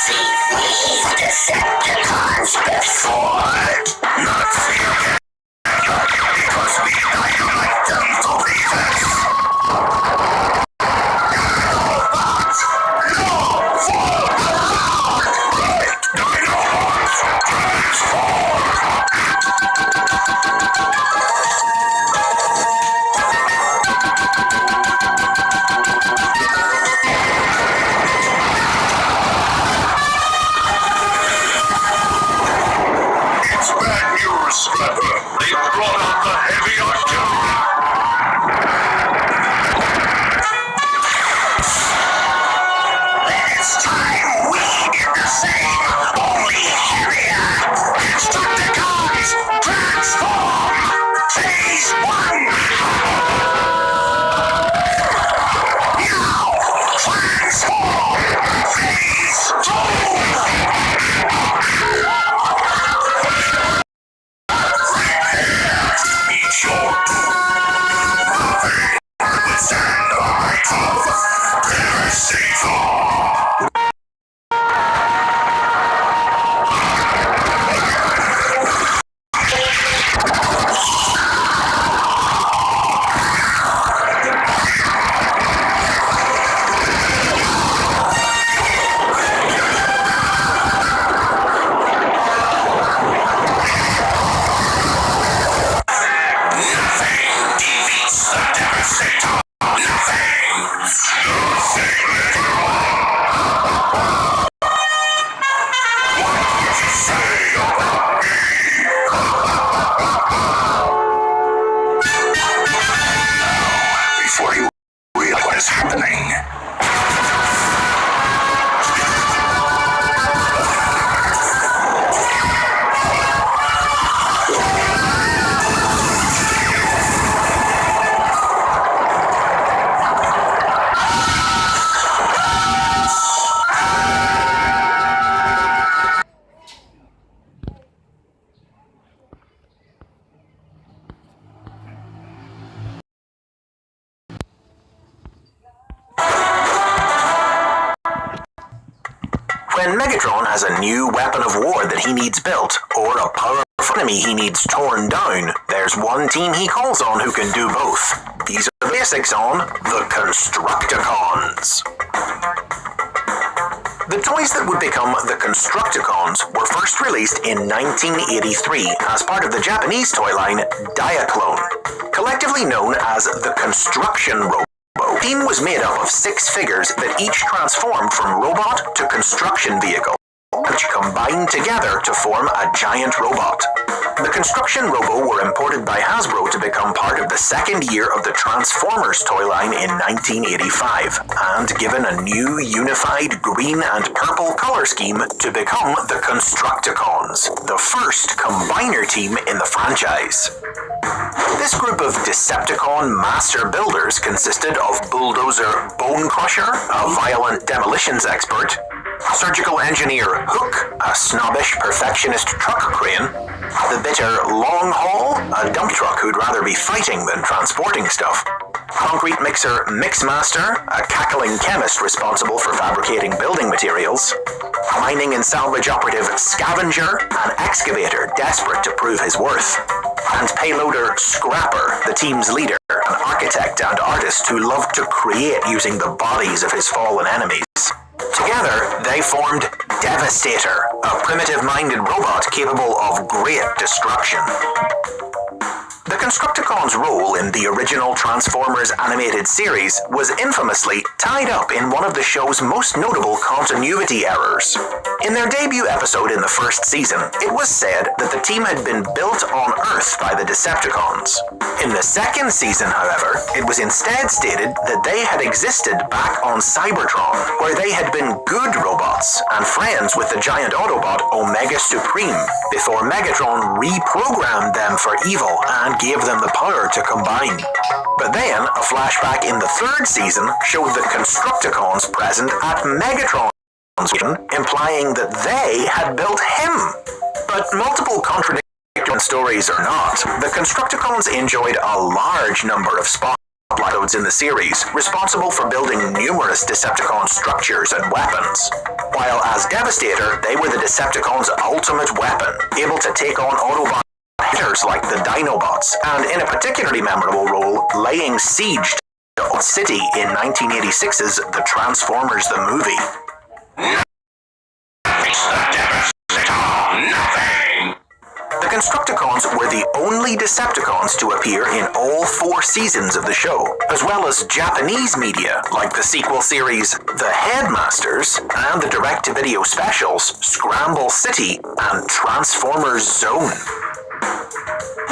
seen these Decepticons before? Not fear, because we don't like them to believe us. Dinobots, long for around! Right, Dinobots, transform! They brought out the heavy artillery. It's time we did the same, only heavier. Destructicons, transform! Phase 1! Now, transform! Phase 2! Stand the height of devastator! Before you realize what is happening. When Megatron has a new weapon of war that he needs built, or a powerful enemy he needs torn down, there's one team he calls on who can do both. These are the basics on the Constructicons. The toys that would become the Constructicons were first released in 1983 as part of the Japanese toy line Diaclone, collectively known as the Construction Robot. The team was made up of 6 figures that each transformed from robot to construction vehicle, which combined together to form a giant robot. The Construction Robo were imported by Hasbro to become part of the second year of the Transformers toy line in 1985, and given a new unified green and purple color scheme to become the Constructicons, the first combiner team in the franchise. This group of Decepticon master builders consisted of Bulldozer Bone Crusher, a violent demolitions expert, Surgical Engineer Hook, a snobbish perfectionist truck crane, the bitter Long Haul, a dump truck who'd rather be fighting than transporting stuff, Concrete Mixer Mixmaster, a cackling chemist responsible for fabricating building materials, Mining and Salvage Operative Scavenger, an excavator desperate to prove his worth, and Payloader Scrapper, the team's leader, an architect and artist who loved to create using the bodies of his fallen enemies. Together, they formed Devastator, a primitive-minded robot capable of great destruction. The Constructicons' role in the original Transformers animated series was infamously tied up in one of the show's most notable continuity errors. In their debut episode in the first season, it was said that the team had been built on Earth by the Decepticons. In the second season, however, it was instead stated that they had existed back on Cybertron, where they had been good robots and friends with the giant Autobot Omega Supreme, before Megatron reprogrammed them for evil and gave them the power to combine. But then, a flashback in the third season showed the Constructicons present at Megatron's station, implying that they had built him. But multiple contradictory stories or not, the Constructicons enjoyed a large number of spotlights in the series, responsible for building numerous Decepticon structures and weapons. while as Devastator, they were the Decepticons' ultimate weapon, able to take on Autobot hitters like the Dinobots, and in a particularly memorable role, laying siege to Old City in 1986's The Transformers the Movie. It's the Devastator! Nothing! The Constructicons were the only Decepticons to appear in all 4 seasons of the show, as well as Japanese media like the sequel series The Headmasters and the direct-to-video specials Scramble City and Transformers Zone.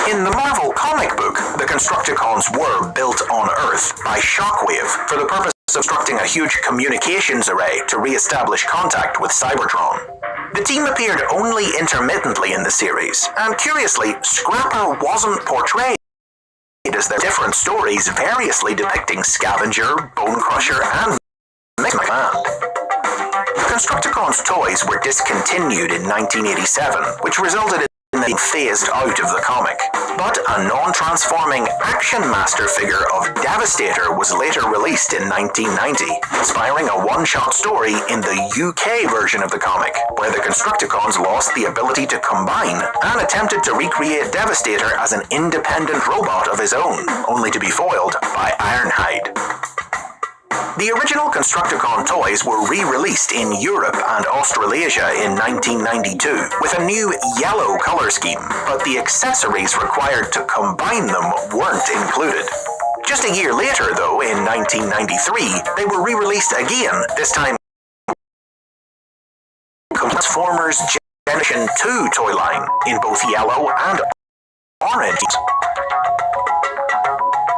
In the Marvel comic book, the Constructicons were built on Earth by Shockwave for the purpose of constructing a huge communications array to re-establish contact with Cybertron. The team appeared only intermittently in the series, and curiously, Scrapper wasn't portrayed, as their different stories variously depicting Scavenger, Bone Crusher, and McMahon. The Constructicons toys were discontinued in 1987, which resulted in being phased out of the comic. But a non-transforming Action Master figure of Devastator was later released in 1990, inspiring a one-shot story in the UK version of the comic, where the Constructicons lost the ability to combine and attempted to recreate Devastator as an independent robot of his own, only to be foiled by Ironhide. The original Constructicon toys were re-released in Europe and Australasia in 1992 with a new yellow color scheme, but the accessories required to combine them weren't included. Just a year later, though, in 1993, they were re-released again, this time Transformers Generation 2 toy line in both yellow and orange.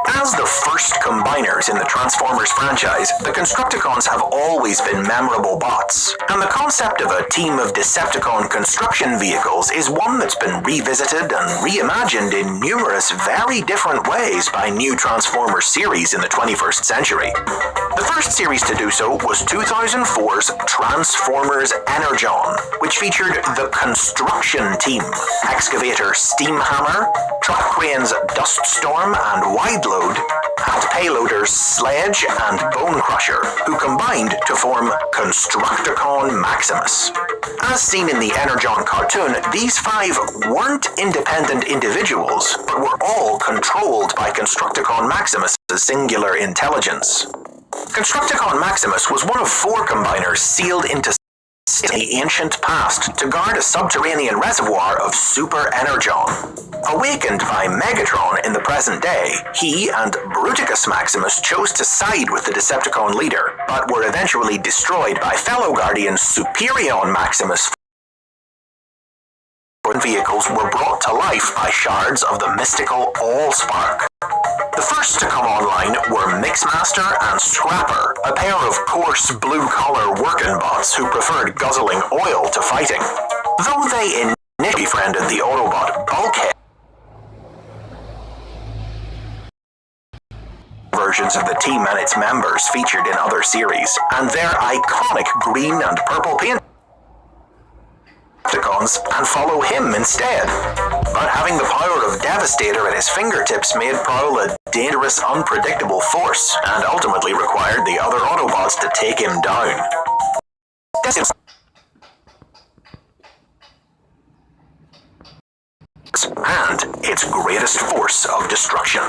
As the first combiners in the Transformers franchise, the Constructicons have always been memorable bots, and the concept of a team of Decepticon construction vehicles is one that's been revisited and reimagined in numerous very different ways by new Transformers series in the 21st century. The first series to do so was 2004's Transformers Energon, which featured the Construction Team, Excavator Steamhammer, Truck Cranes Duststorm and Wideload, and payloaders Sledge and Bone Crusher, who combined to form Constructicon Maximus. As seen in the Energon cartoon, these 5 weren't independent individuals, but were all controlled by Constructicon Maximus' singular intelligence. Constructicon Maximus was one of 4 combiners sealed into the ancient past to guard a subterranean reservoir of Super Energon. Awakened by Megatron in the present day, he and Bruticus Maximus chose to side with the Decepticon leader, but were eventually destroyed by fellow Guardians Superion Maximus. Vehicles were brought to life by shards of the mystical Allspark. The first to come online were Mixmaster and Scrapper, a pair of coarse blue-collar working bots who preferred guzzling oil to fighting. Though they initially befriended the Autobot Bulkhead, versions of the team and its members featured in other series, and their iconic green and purple paint and follow him instead. But having the power of Devastator at his fingertips made Prowl a dangerous, unpredictable force, and ultimately required the other Autobots to take him down. And its greatest force of destruction.